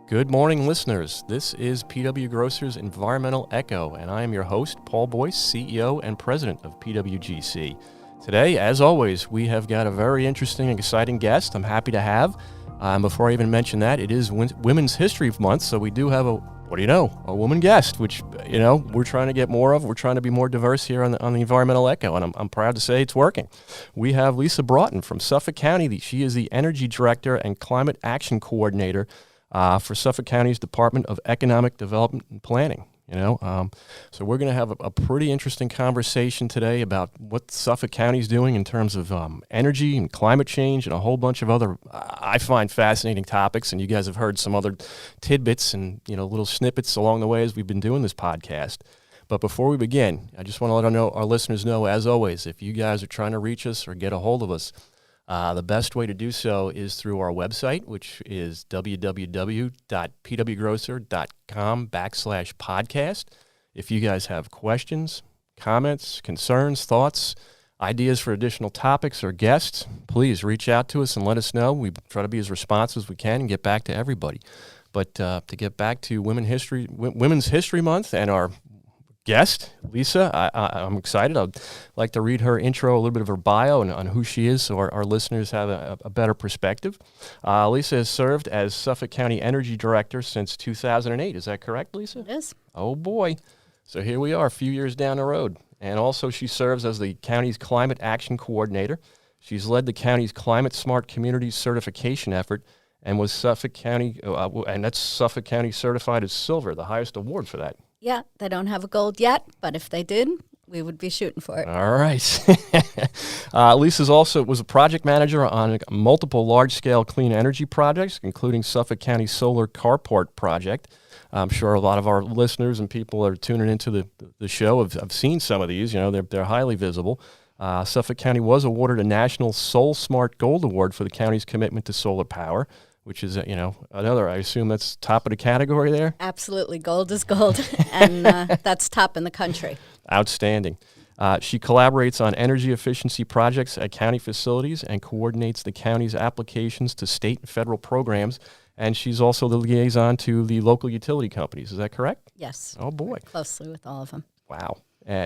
Good morning, listeners. This is PW Grocers Environmental Echo, and I am your host, Paul Boyce, CEO and President of PWGC. Today, as always, we have got a very interesting and exciting guest I'm happy to have. Before I even mention that, it is Women's History Month, so we do have a woman guest, which, we're trying to get more of. We're trying to be more diverse here on the Environmental Echo, and I'm proud to say it's working. We have Lisa Broughton from Suffolk County. She is the Energy Director and Climate Action Coordinator for Suffolk County's Department of Economic Development and Planning. So we're going to have a pretty interesting conversation today about what Suffolk County is doing in terms of energy and climate change and a whole bunch of other, I find, fascinating topics. And you guys have heard some other tidbits and, little snippets along the way as we've been doing this podcast. But before we begin, I just want to let our listeners know, as always, if you guys are trying to reach us or get a hold of us, the best way to do so is through our website, which is www.pwgrocer.com/podcast. If you guys have questions, comments, concerns, thoughts, ideas for additional topics or guests, please reach out to us and let us know. We try to be as responsive as we can and get back to everybody. But to get back to Women's History Month and our guest, Lisa, I'm excited. I'd like to read her intro, a little bit of her bio and on who she is, so our listeners have a better perspective. Lisa has served as Suffolk County Energy Director since 2008. Is that correct, Lisa? It is. Oh, boy. So here we are, a few years down the road. And also she serves as the county's Climate Action Coordinator. She's led the county's Climate Smart Communities certification effort and was Suffolk County, and that's Suffolk County certified as Silver, the highest award for that. Yeah, they don't have a gold yet, but if they did, we would be shooting for it. All right. Lisa was a project manager on multiple large-scale clean energy projects, including Suffolk County Solar Carport Project. I'm sure a lot of our listeners and people that are tuning into the show have seen some of these. They're highly visible. Suffolk County was awarded a National Sol Smart Gold Award for the county's commitment to solar power, which is, another, I assume that's top of the category there? Absolutely. Gold is gold, and that's top in the country. Outstanding. She collaborates on energy efficiency projects at county facilities and coordinates the county's applications to state and federal programs, and she's also the liaison to the local utility companies. Is that correct? Yes. Oh, boy. Work closely with all of them. Wow.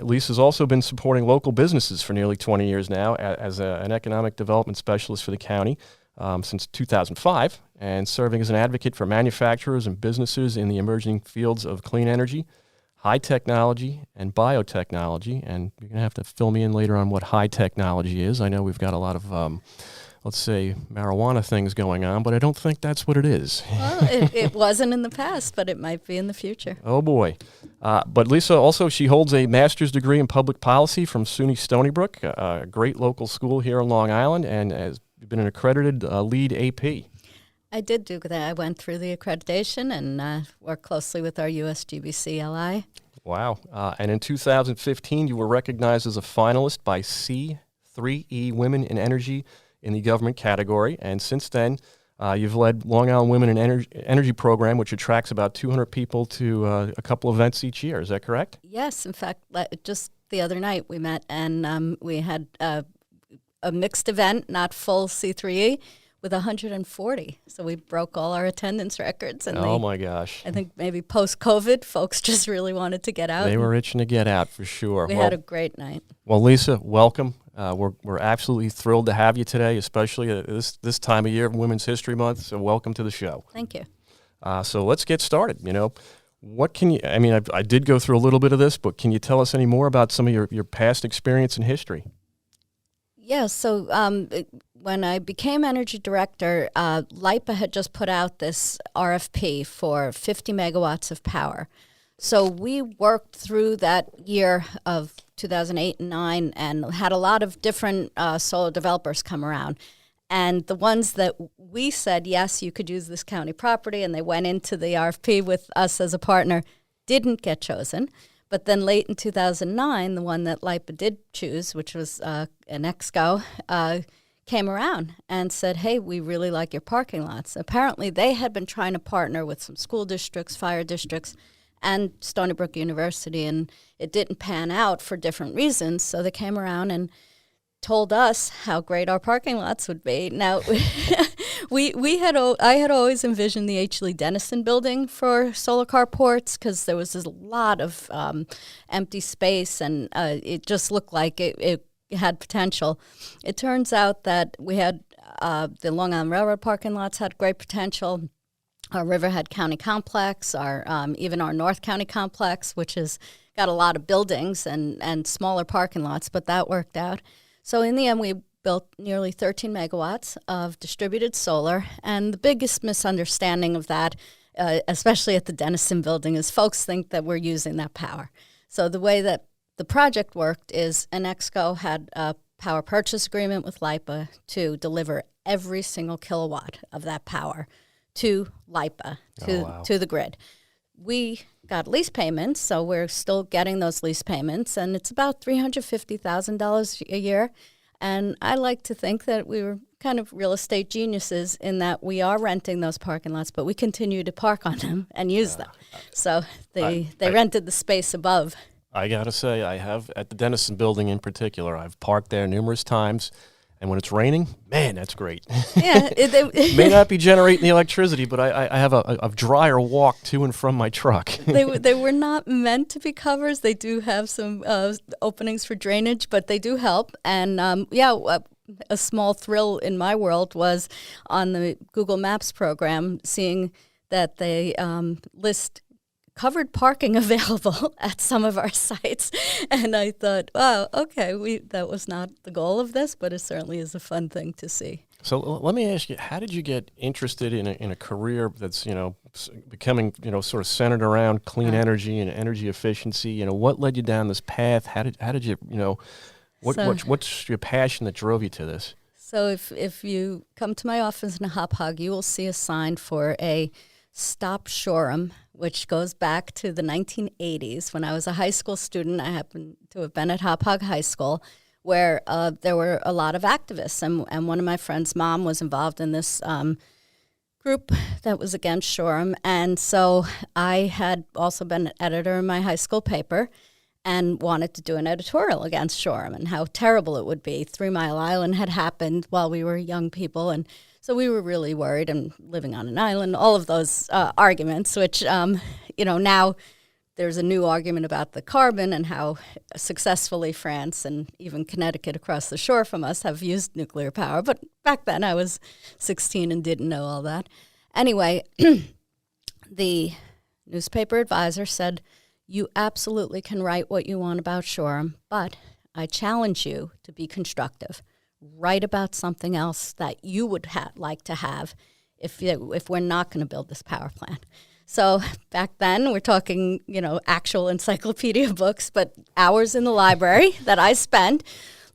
Lisa's also been supporting local businesses for nearly 20 years now as an economic development specialist for the county. Since 2005, and serving as an advocate for manufacturers and businesses in the emerging fields of clean energy, high technology, and biotechnology. And you're going to have to fill me in later on what high technology is. I know we've got a lot of, let's say, marijuana things going on, but I don't think that's what it is. Well, it wasn't in the past, but it might be in the future. Oh, boy. But Lisa also, she holds a master's degree in public policy from SUNY Stony Brook, a great local school here on Long Island, and has been an accredited lead AP. I did do that. I went through the accreditation and worked closely with our USGBC LI. Wow. And in 2015, you were recognized as a finalist by C3E Women in Energy in the government category. And since then, you've led Long Island Women in Energy program, which attracts about 200 people to a couple events each year. Is that correct? Yes. In fact, just the other night we met and we had a mixed event, not full C3E, with 140. So we broke all our attendance records. And my gosh. I think maybe post-COVID, folks just really wanted to get out. They were itching to get out for sure. We had a great night. Well, Lisa, welcome. We're absolutely thrilled to have you today, especially this time of year, Women's History Month. So welcome to the show. Thank you. So let's get started. What can you, I did go through a little bit of this, but can you tell us any more about some of your past experience in history? Yeah, so when I became energy director, LIPA had just put out this RFP for 50 megawatts of power. So we worked through that year of 2008 and 2009 and had a lot of different solar developers come around. And the ones that we said, yes, you could use this county property, and they went into the RFP with us as a partner, didn't get chosen. But then late in 2009, the one that LIPA did choose, which was an EXCO, came around and said, hey, we really like your parking lots. Apparently, they had been trying to partner with some school districts, fire districts, and Stony Brook University, and it didn't pan out for different reasons. So they came around and told us how great our parking lots would be. Now, I had always envisioned the H. Lee Dennison building for solar carports because there was a lot of empty space, and it just looked like it had potential. It turns out that we had the Long Island Railroad parking lots had great potential. Our Riverhead County complex, even our North County complex, which has got a lot of buildings and smaller parking lots, but that worked out. So in the end, we built nearly 13 megawatts of distributed solar, and the biggest misunderstanding of that, especially at the Dennison building, is folks think that we're using that power. So the way that the project worked is Enexco had a power purchase agreement with LIPA to deliver every single kilowatt of that power to LIPA, to the grid. We got lease payments, so we're still getting those lease payments, and it's about $350,000 a year. And I like to think that we were kind of real estate geniuses in that we are renting those parking lots, but we continue to park on them and use them. So they rented the space above. I got to say, I have, at the Dennison building in particular, I've parked there numerous times. And when it's raining, man, that's great. Yeah, May not be generating the electricity, but I have a drier walk to and from my truck. They were not meant to be covers. They do have some openings for drainage, but they do help. And a small thrill in my world was on the Google Maps program, seeing that they list covered parking available at some of our sites. And I thought, wow, okay, that was not the goal of this, but it certainly is a fun thing to see. So let me ask you, how did you get interested in a career that's, becoming, sort of centered around clean energy and energy efficiency? What led you down this path? How did you, what's your passion that drove you to this? So if you come to my office in a Hop Hog, you will see a sign for a Stop Shoreham, which goes back to the 1980s. When I was a high school student, I happened to have been at Hop Hog High School, where there were a lot of activists. And one of my friend's mom was involved in this group that was against Shoreham. And so I had also been an editor in my high school paper and wanted to do an editorial against Shoreham and how terrible it would be. 3 Mile Island had happened while we were young people, and so we were really worried, and living on an island, all of those arguments, which, now there's a new argument about the carbon and how successfully France and even Connecticut across the shore from us have used nuclear power. But back then I was 16 and didn't know all that. Anyway, the newspaper advisor said, you absolutely can write what you want about Shoreham, but I challenge you to be constructive. Write about something else that you would like to have if we're not going to build this power plant. So back then, we're talking, actual encyclopedia books, but hours in the library that I spent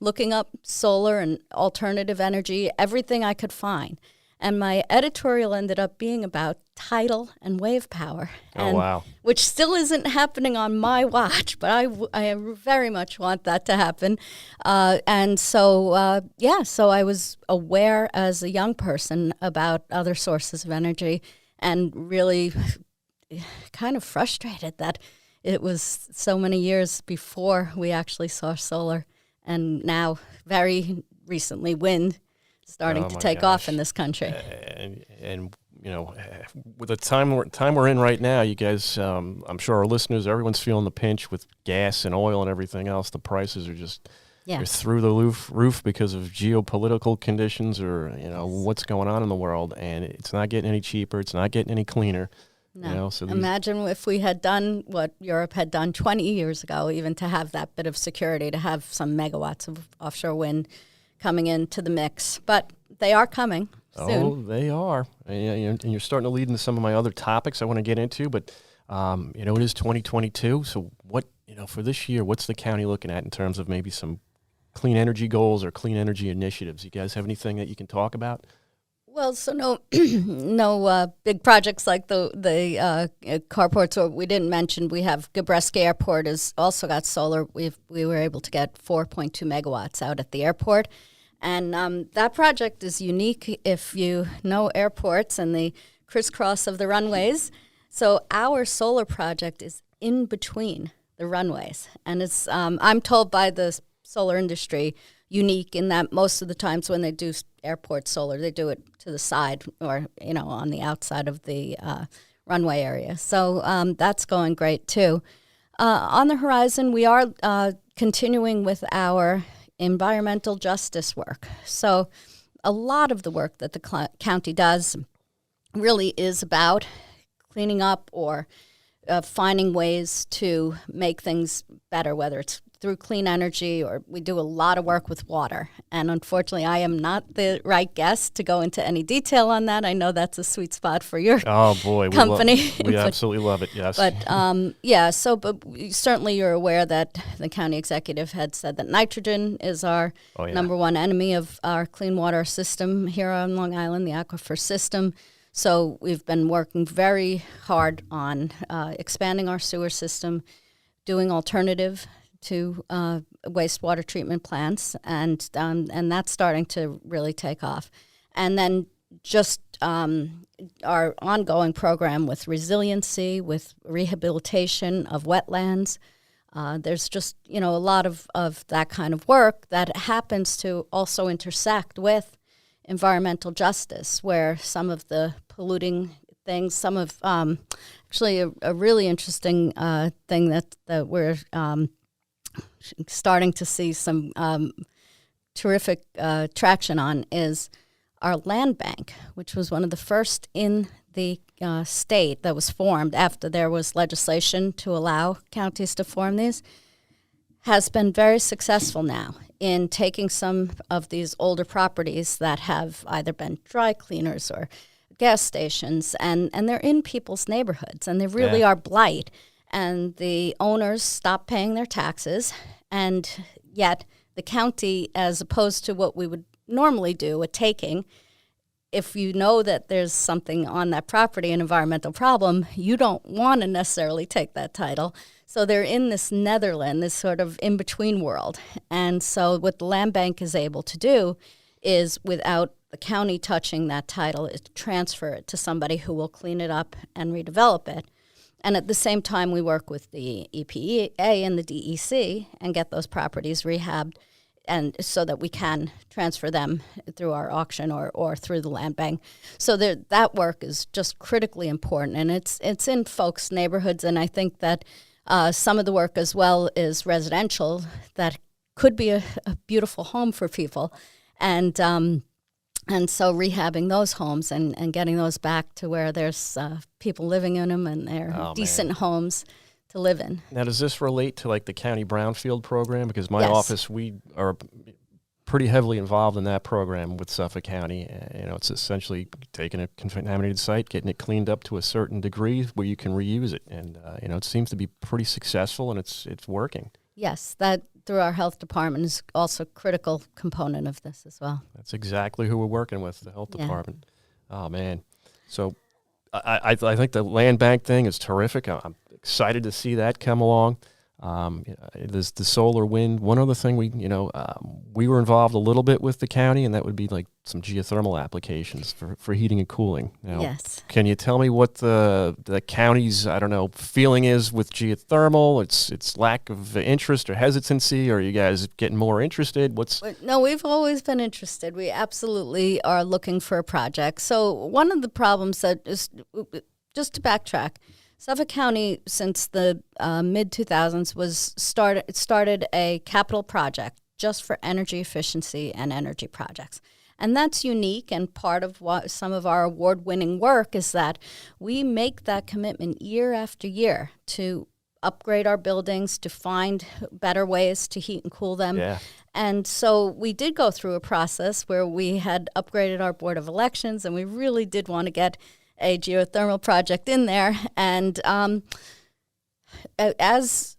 looking up solar and alternative energy, everything I could find. And my editorial ended up being about tidal and wave power. Oh, wow. Which still isn't happening on my watch, but I very much want that to happen. So I was aware as a young person about other sources of energy and really kind of frustrated that it was so many years before we actually saw solar, and now very recently wind starting to take off in this country. And with the time we're in right now, you guys, I'm sure our listeners, everyone's feeling the pinch with gas and oil and everything else. The prices are just they're through the roof because of geopolitical conditions or what's going on in the world, and it's not getting any cheaper. It's not getting any cleaner. No. Imagine if we had done what Europe had done 20 years ago, even to have that bit of security, to have some megawatts of offshore wind coming into the mix. But they are coming soon. Oh, they are. And you're starting to lead into some of my other topics I want to get into. But, it is 2022. So what, for this year, what's the county looking at in terms of maybe some clean energy goals or clean energy initiatives? You guys have anything that you can talk about? Well, so no big projects like the carports. Or we didn't mention we have Gabreski Airport has also got solar. We were able to get 4.2 megawatts out at the airport, and that project is unique if you know airports and the crisscross of the runways. So our solar project is in between the runways, and it's I'm told by the solar industry, unique in that most of the times when they do airport solar, they do it to the side or, on the outside of the runway area. So that's going great too. On the horizon, we are continuing with our environmental justice work. So a lot of the work that the county does really is about cleaning up or finding ways to make things better, whether it's through clean energy, or we do a lot of work with water. And unfortunately, I am not the right guest to go into any detail on that. I know that's a sweet spot for your company. We absolutely love it, yes. But but certainly you're aware that the county executive had said that nitrogen is our number one enemy of our clean water system here on Long Island, the aquifer system. So we've been working very hard on expanding our sewer system, doing alternative to wastewater treatment plants, and that's starting to really take off. And then just our ongoing program with resiliency, with rehabilitation of wetlands. There's just, a lot of that kind of work that happens to also intersect with environmental justice, where some of the polluting things, some of actually a really interesting thing that we're starting to see some terrific traction on is our land bank, which was one of the first in the state that was formed after there was legislation to allow counties to form these, has been very successful now in taking some of these older properties that have either been dry cleaners or gas stations, and they're in people's neighborhoods, and they really are blight. And the owners stop paying their taxes, and yet the county, as opposed to what we would normally do, a taking, if you know that there's something on that property, an environmental problem, you don't want to necessarily take that title. So they're in this netherland, this sort of in-between world. And so what the land bank is able to do is, without the county touching that title, is transfer it to somebody who will clean it up and redevelop it. And at the same time, we work with the EPA and the DEC and get those properties rehabbed, and so that we can transfer them through our auction or through the land bank. So that work is just critically important, and it's in folks' neighborhoods. And I think that some of the work as well is residential that could be a beautiful home for people, and so rehabbing those homes and getting those back to where there's people living in them and they're decent homes to live in. Now, does this relate to like the county brownfield program? Because my Yes. office, we are pretty heavily involved in that program with Suffolk County. It's essentially taking a contaminated site, getting it cleaned up to a certain degree where you can reuse it. And, it seems to be pretty successful, and it's working. Yes, that through our health department is also a critical component of this as well. That's exactly who we're working with, the health department. Oh, man. So I think the land bank thing is terrific. I'm excited to see that come along. There's the solar wind. One other thing we were involved a little bit with the county, and that would be like some geothermal applications for heating and cooling. Yes. Can you tell me what the county's, feeling is with geothermal? Its lack of interest or hesitancy, or are you guys getting more interested? No, we've always been interested. We absolutely are looking for a project. So one of the problems that is, just to backtrack, Suffolk County, since the mid-2000s, started a capital project just for energy efficiency and energy projects. And that's unique, and part of what some of our award-winning work is that we make that commitment year after year to upgrade our buildings, to find better ways to heat and cool them. Yeah. And so we did go through a process where we had upgraded our Board of Elections, and we really did want to get a geothermal project in there. And as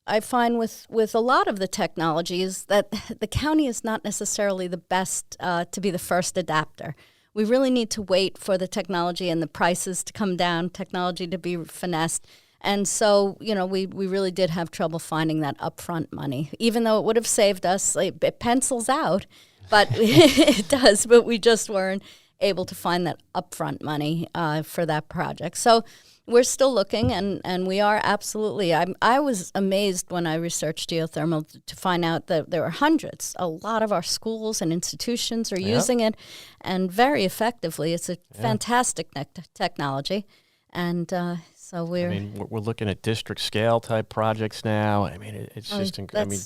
I find with a lot of the technologies, that the county is not necessarily the best to be the first adapter. We really need to wait for the technology and the prices to come down, technology to be finessed. And so, we really did have trouble finding that upfront money, even though it would have saved us. It pencils out, but it does, but we just weren't able to find that upfront money for that project. So we're still looking, and we are absolutely. I was amazed when I researched geothermal to find out that there were hundreds. A lot of our schools and institutions are using it, and very effectively. It's a fantastic technology, and so we're. I mean, we're looking at district scale type projects now. I mean, it's just. I mean,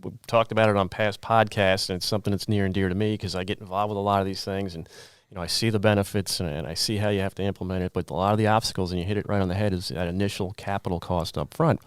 we've talked about it on past podcasts, and it's something that's near and dear to me because I get involved with a lot of these things, and I see the benefits and I see how you have to implement it, but a lot of the obstacles, and you hit it right on the head, is that initial capital cost up front.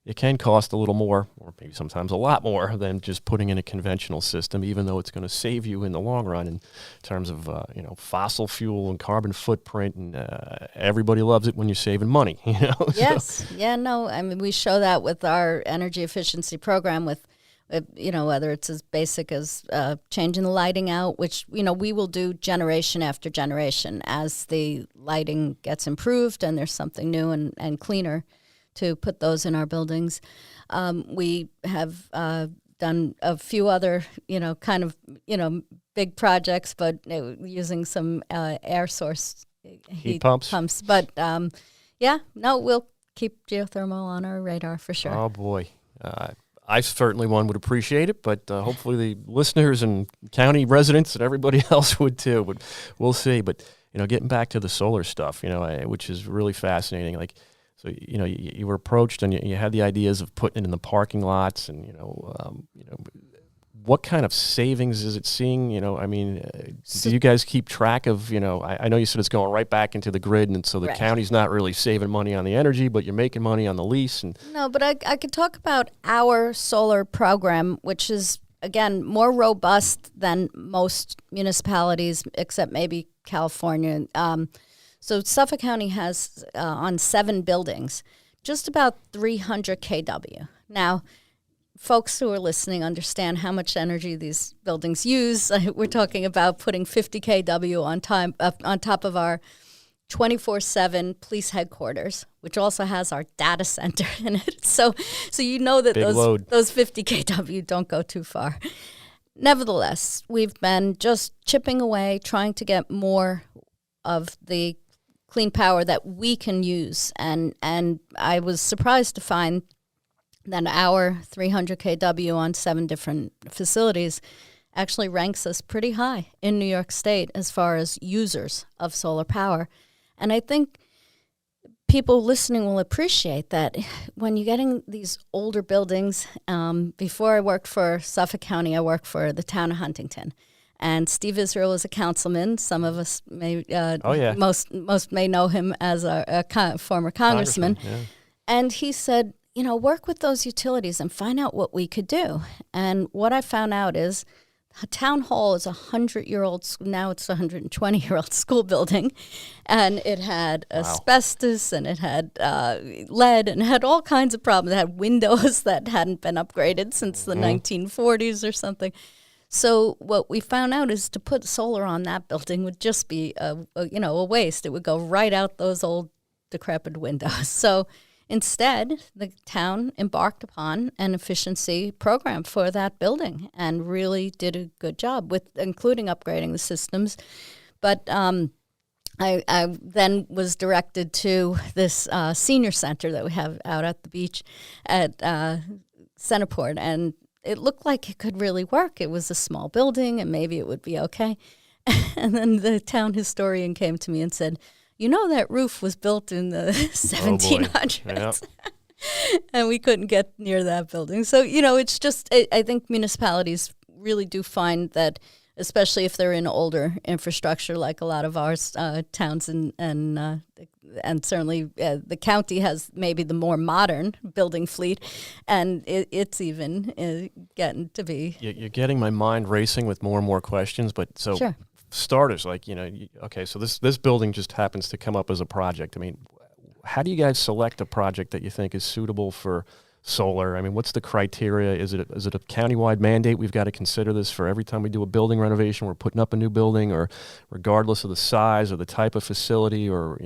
It can cost a little more, or maybe sometimes a lot more, than just putting in a conventional system, even though it's going to save you in the long run in terms of fossil fuel and carbon footprint, and everybody loves it when you're saving money. Yes, I mean, we show that with our energy efficiency program with whether it's as basic as changing the lighting out, which, we will do generation after generation as the lighting gets improved and there's something new and cleaner to put those in our buildings. We have done a few other, big projects, but using some air source heat pumps. But, we'll keep geothermal on our radar for sure. Oh, boy. I certainly would appreciate it, but hopefully the listeners and county residents and everybody else would too. But we'll see. But getting back to the solar stuff, which is really fascinating. Like, so you were approached and you had the ideas of putting it in the parking lots, and what kind of savings is it seeing? Do you guys keep track of? I know you said it's going right back into the grid, and so the county's not really saving money on the energy, but you're making money on the lease. And no, but I could talk about our solar program, which is again more robust than most municipalities, except maybe California. So Suffolk County has on 7 buildings just about 300 kW. Now, folks who are listening understand how much energy these buildings use. We're talking about putting 50 kW on top of our 24/7 police headquarters, which also has our data center in it. So that those 50 kW don't go too far. Nevertheless, we've been just chipping away, trying to get more of the clean power that we can use. And I was surprised to find that our 300 kW on 7 different facilities actually ranks us pretty high in New York State as far as users of solar power. And I think people listening will appreciate that when you're getting these older buildings. Before I worked for Suffolk County, I worked for the town of Huntington. And Steve Israel is a councilman. Some of us may, most may know him as a former congressman. Yeah. And he said, work with those utilities and find out what we could do. And what I found out is Town Hall is a 100-year-old, now it's a 120-year-old school building. And it had asbestos, and it had lead, and it had all kinds of problems. It had windows that hadn't been upgraded since the 1940s or something. So what we found out is to put solar on that building would just be a waste. It would go right out those old decrepit windows. So instead, the town embarked upon an efficiency program for that building and really did a good job with including upgrading the systems. But I then was directed to this senior center that we have out at the beach at Centerport, and it looked like it could really work. It was a small building, and maybe it would be okay. And then the town historian came to me and said, that roof was built in the 1700s. Yeah. And we couldn't get near that building. So, it's just, I think municipalities really do find that, especially if they're in older infrastructure, like a lot of our towns and certainly the county has maybe the more modern building fleet, and it's even getting to be. You're getting my mind racing with more and more questions, but so sure. Starters, okay, so this building just happens to come up as a project. I mean, how do you guys select a project that you think is suitable for solar? I mean, what's the criteria? Is it a countywide mandate? We've got to consider this for every time we do a building renovation, we're putting up a new building, or regardless of the size or the type of facility, or,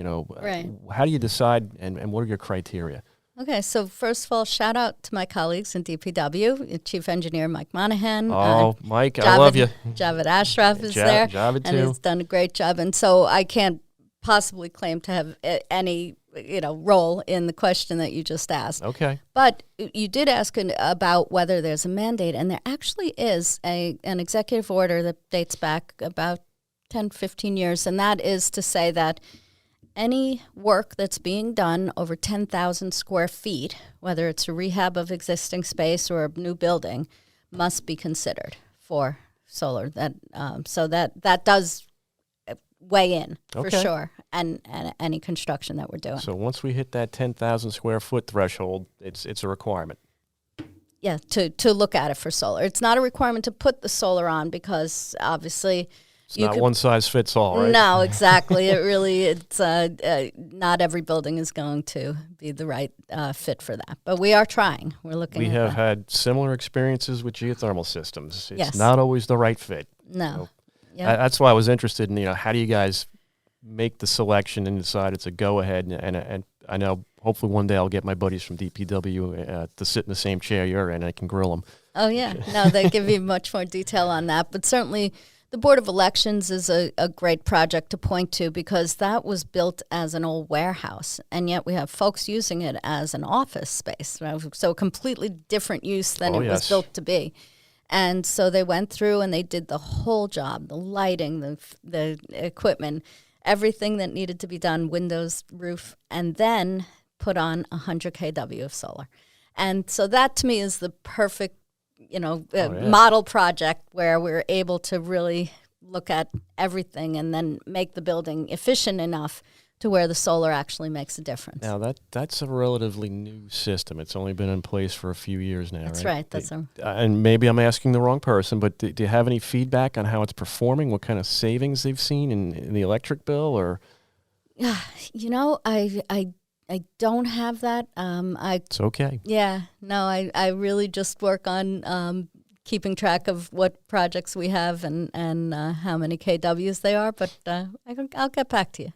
right. How do you decide, and what are your criteria? Okay, so first of all, shout out to my colleagues in DPW, Chief Engineer Mike Monahan. Oh, Mike, I love you. Javed Ashraf is there, Javed and too. he's done a great job. And so I can't possibly claim to have any role in the question that you just asked. Okay. But you did ask about whether there's a mandate, and there actually is an executive order that dates back about 10, 15 years, and that is to say that any work that's being done over 10,000 square feet, whether it's a rehab of existing space or a new building, must be considered for solar. So that does weigh in for sure, and any construction that we're doing. So once we hit that 10,000 square foot threshold, it's a requirement. Yeah, to look at it for solar. It's not a requirement to put the solar on because obviously it's not one size fits all, right? No, exactly. It's not every building is going to be the right fit for that. But we are trying. We're looking. We have had similar experiences with geothermal systems. It's Yes. not always the right fit. No. So Yeah. that's why I was interested in, how do you guys make the selection and decide it's a go ahead? And I know hopefully one day I'll get my buddies from DPW to sit in the same chair you're in, and I can grill them. Oh yeah. No, they give you much more detail on that. But certainly, the Board of Elections is a great project to point to because that was built as an old warehouse, and yet we have folks using it as an office space. Right? So a completely different use than it was built to be. And so they went through and they did the whole job, the lighting, the equipment, everything that needed to be done, windows, roof, and then put on 100 kW of solar. And so that to me is the perfect model project where we're able to really look at everything and then make the building efficient enough to where the solar actually makes a difference. Now, that's a relatively new system. It's only been in place for a few years now, That's right? right. And maybe I'm asking the wrong person, but do you have any feedback on how it's performing? What kind of savings they've seen in the electric bill? Or I don't have that. It's okay. Yeah, no, I really just work on keeping track of what projects we have and how many KWs they are. But I'll get back to you.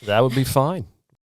That would be fine.